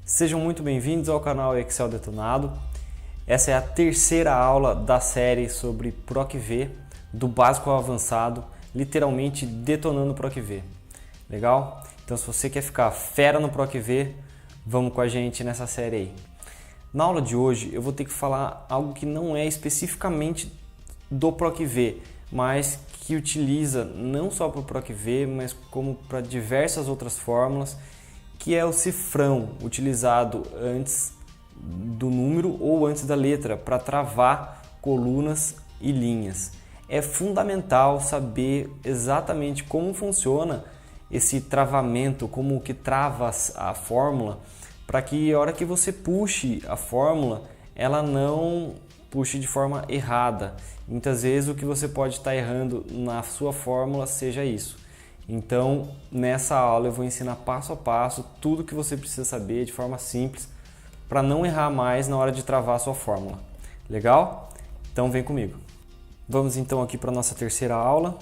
Sejam muito bem-vindos ao canal Excel Detonado. Essa é a terceira aula da série sobre PROC-V, do básico ao avançado, literalmente detonando o PROC-V. Legal? Então, se você quer ficar fera no PROC-V, vamos com a gente nessa série aí. Na aula de hoje, eu vou ter que falar algo que não é especificamente do PROC-V, mas que utiliza não só para o PROC-V, mas como para diversas outras fórmulas, que é o cifrão, utilizado antes do número ou antes da letra para travar colunas e linhas. É fundamental saber exatamente como funciona esse travamento, como que trava a fórmula, para que a hora que você puxe a fórmula, ela não puxe de forma errada. Muitas vezes o que você pode estar errando na sua fórmula seja isso. Então, nessa aula eu vou ensinar passo a passo tudo que você precisa saber de forma simples para não errar mais na hora de travar a sua fórmula. Legal? Então vem comigo. Vamos então aqui para a nossa terceira aula.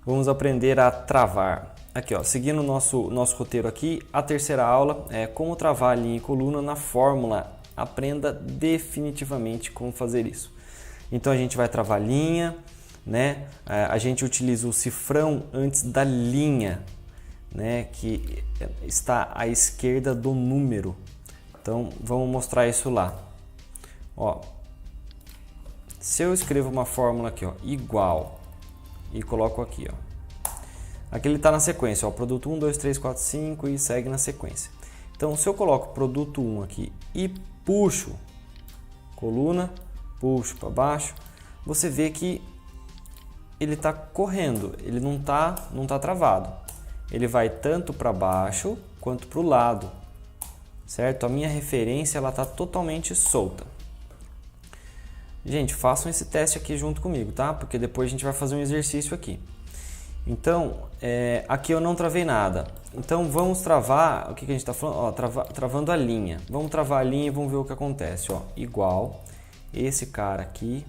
Vamos aprender a travar. Aqui, ó, seguindo o nosso roteiro aqui, a terceira aula é como travar linha e coluna na fórmula. Aprenda definitivamente como fazer isso. Então a gente vai travar linha, né? A gente utiliza o cifrão antes da linha, né? Que está à esquerda do número. Então vamos mostrar isso lá. Ó, se eu escrevo uma fórmula aqui, ó, igual, e coloco aqui, ó. Aqui ele está na sequência, ó, produto 1, 2, 3, 4, 5 e segue na sequência. Então, se eu coloco produto 1 aqui e puxo coluna, puxo para baixo, você vê que ele está correndo, ele não tá travado. Ele vai tanto para baixo quanto para o lado, certo? A minha referência ela está totalmente solta. Gente, façam esse teste aqui junto comigo, tá? Porque depois a gente vai fazer um exercício aqui. Então, aqui eu não travei nada. Então, vamos travar, o que a gente está falando? Ó, travando a linha. Vamos travar a linha e vamos ver o que acontece. Ó, igual, esse cara aqui.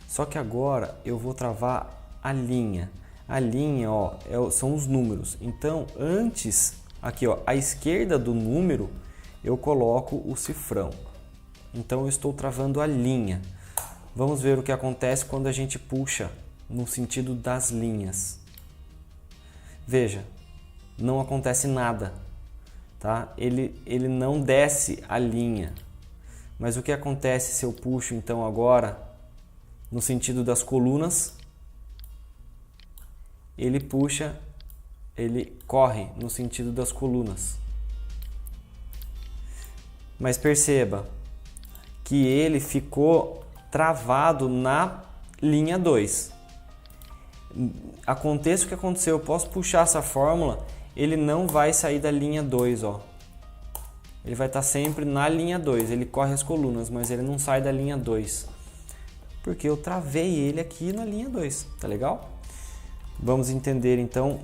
Só que agora eu vou travar a linha. A linha, ó, são os números. Então, antes, aqui, ó, à esquerda do número, eu coloco o cifrão. Então, eu estou travando a linha. Vamos ver o que acontece quando a gente puxa no sentido das linhas. Veja, não acontece nada, tá? Ele não desce a linha. Mas o que acontece se eu puxo então agora no sentido das colunas? Ele corre no sentido das colunas. Mas perceba que ele ficou travado na linha 2. Aconteça o que aconteceu, eu posso puxar essa fórmula, ele não vai sair da linha 2, ó. Ele vai estar sempre na linha 2, ele corre as colunas, mas ele não sai da linha 2. Porque eu travei ele aqui na linha 2, tá legal? Vamos entender então,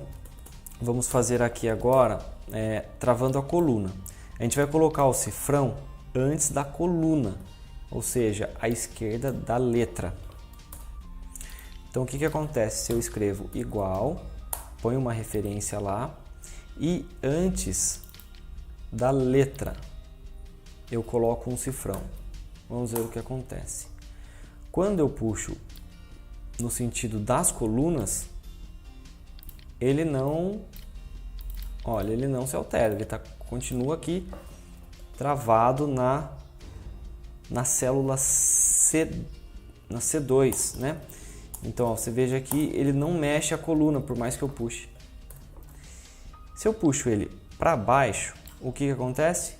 vamos fazer aqui agora, travando a coluna. A gente vai colocar o cifrão antes da coluna, ou seja, à esquerda da letra. Então, o que acontece se eu escrevo igual, ponho uma referência lá e antes da letra eu coloco um cifrão. Vamos ver o que acontece. Quando eu puxo no sentido das colunas, ele não se altera, ele continua aqui travado na célula na C2, né? Então, ó, você veja aqui, ele não mexe a coluna, por mais que eu puxe. Se eu puxo ele para baixo, o que acontece?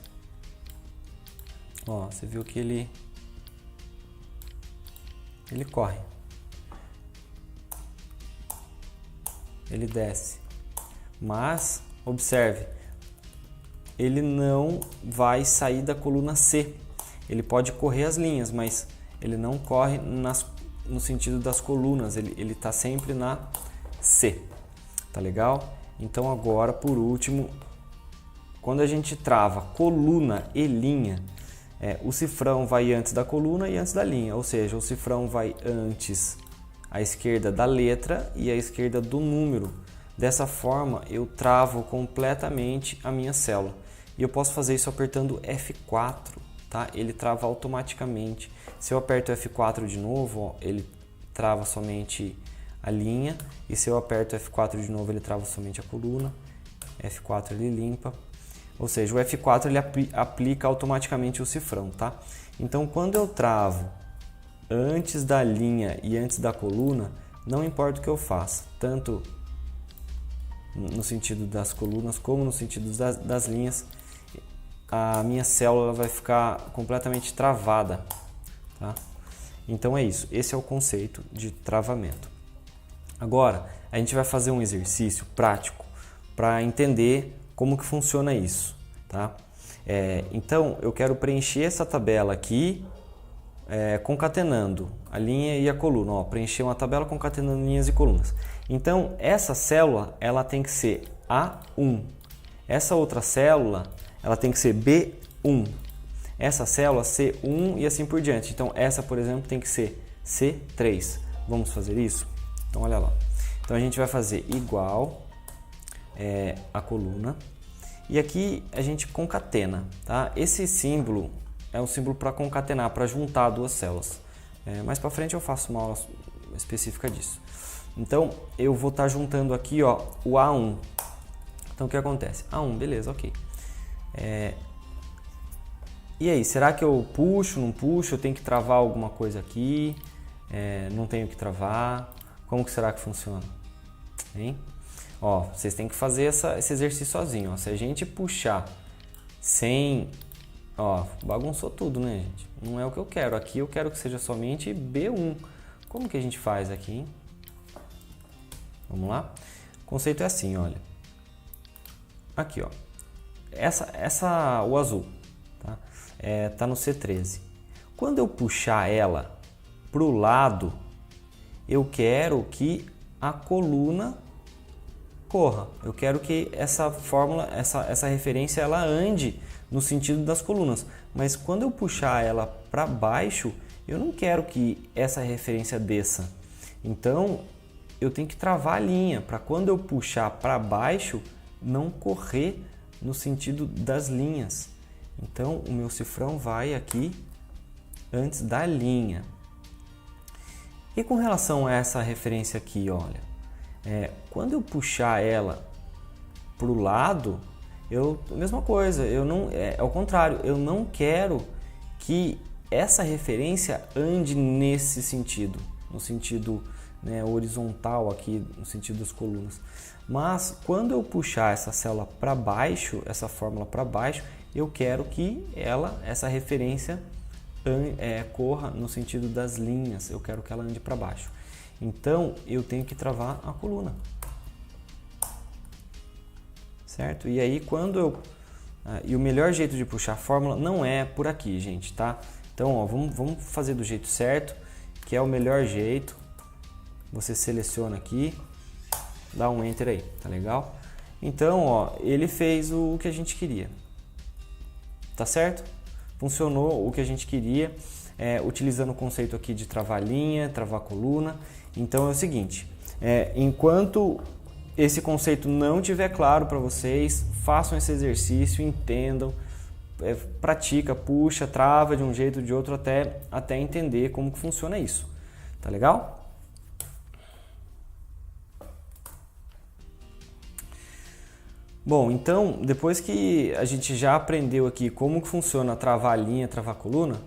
Ó, você viu que ele corre. Ele desce. Mas, observe, ele não vai sair da coluna C. Ele pode correr as linhas, mas ele não corre no sentido das colunas, ele está sempre na C, tá legal? Então agora, por último, quando a gente trava coluna e linha, o cifrão vai antes da coluna e antes da linha, ou seja, o cifrão vai antes à esquerda da letra e à esquerda do número, Dessa forma eu travo completamente a minha célula. E eu posso fazer isso apertando F4, tá? Ele trava automaticamente. Se eu aperto F4 de novo, ó, ele trava somente a linha. E se eu aperto F4 de novo, ele trava somente a coluna. F4 ele limpa. Ou seja, o F4 ele aplica automaticamente o cifrão, tá? Então, quando eu travo antes da linha e antes da coluna, não importa o que eu faça, tanto no sentido das colunas como no sentido das linhas, a minha célula vai ficar completamente travada, tá? Então é isso, esse é o conceito de travamento. Agora, a gente vai fazer um exercício prático para entender como que funciona isso, tá? Então, eu quero preencher essa tabela aqui, concatenando a linha e a coluna. Ó, preencher uma tabela concatenando linhas e colunas. Então, essa célula ela tem que ser A1. Essa outra célula ela tem que ser B1. Essa célula C1 e assim por diante. Então, essa, por exemplo, tem que ser C3. Vamos fazer isso? Então, olha lá. Então, a gente vai fazer igual a coluna. E aqui a gente concatena, tá? Esse símbolo é um símbolo para concatenar, para juntar duas células. Mais para frente eu faço uma aula específica disso. Então eu vou estar juntando aqui, ó, o A1. Então o que acontece? A1, beleza, ok. E aí, será que eu puxo, não puxo? Eu tenho que travar alguma coisa aqui? Não tenho que travar? Como que será que funciona? Hein? Ó, vocês têm que fazer esse exercício sozinho. Ó. Se a gente puxar sem... Ó, bagunçou tudo, né, gente? Não é o que eu quero. Aqui eu quero que seja somente B1. Como que a gente faz aqui, hein? Vamos lá? O conceito é assim, olha. Aqui, ó. O azul, tá? Tá no C13. Quando eu puxar ela pro lado, eu quero que a coluna corra. Eu quero que essa fórmula, essa referência, ela ande no sentido das colunas. Mas quando eu puxar ela para baixo, eu não quero que essa referência desça. Então, eu tenho que travar a linha para quando eu puxar para baixo, não correr no sentido das linhas. Então, o meu cifrão vai aqui antes da linha. E com relação a essa referência aqui, olha, quando eu puxar ela para o lado, mesma coisa, ao contrário, eu não quero que essa referência ande nesse sentido, no sentido, né, horizontal aqui, no sentido das colunas. Mas quando eu puxar essa célula para baixo, essa fórmula para baixo, eu quero que essa referência corra no sentido das linhas, eu quero que ela ande para baixo. Então, eu tenho que travar a coluna. Certo? E aí, e o melhor jeito de puxar a fórmula não é por aqui, gente, tá? Então, ó, vamos fazer do jeito certo, que é o melhor jeito. Você seleciona aqui, dá um Enter aí, tá legal? Então, ó, ele fez o que a gente queria. Tá certo? Funcionou o que a gente queria, utilizando o conceito aqui de travar linha, travar coluna. Então é o seguinte, enquanto esse conceito não estiver claro para vocês, façam esse exercício, entendam, pratica, puxa, trava de um jeito ou de outro até entender como que funciona isso. Tá legal? Bom, então, depois que a gente já aprendeu aqui como que funciona travar linha, travar coluna,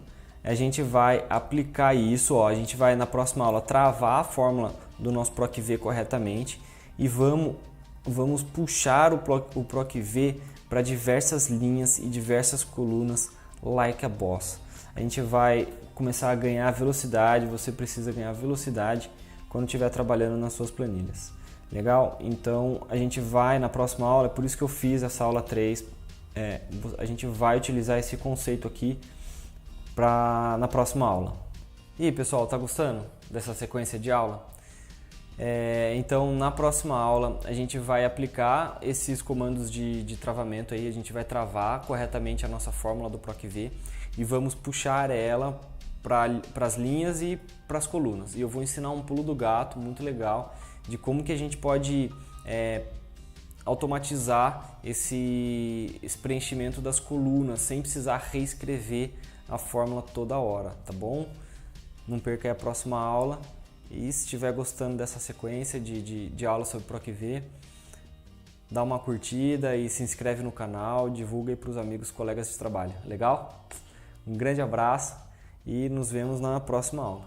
a gente vai aplicar isso, ó, a gente vai na próxima aula travar a fórmula do nosso PROC-V corretamente e vamos puxar o PROC-V para diversas linhas e diversas colunas like a boss. A gente vai começar a ganhar velocidade, você precisa ganhar velocidade quando estiver trabalhando nas suas planilhas. Legal? Então a gente vai na próxima aula, por isso que eu fiz essa aula 3, a gente vai utilizar esse conceito aqui na próxima aula. E aí, pessoal, tá gostando dessa sequência de aula? Então na próxima aula a gente vai aplicar esses comandos de travamento aí, a gente vai travar corretamente a nossa fórmula do PROC-V e vamos puxar ela para as linhas e para as colunas. E eu vou ensinar um pulo do gato muito legal de como que a gente pode automatizar esse preenchimento das colunas sem precisar reescrever a fórmula toda hora, tá bom? Não perca aí a próxima aula e se estiver gostando dessa sequência de aulas sobre PROC-V, dá uma curtida e se inscreve no canal, divulga aí para os amigos, colegas de trabalho, legal? Um grande abraço e nos vemos na próxima aula.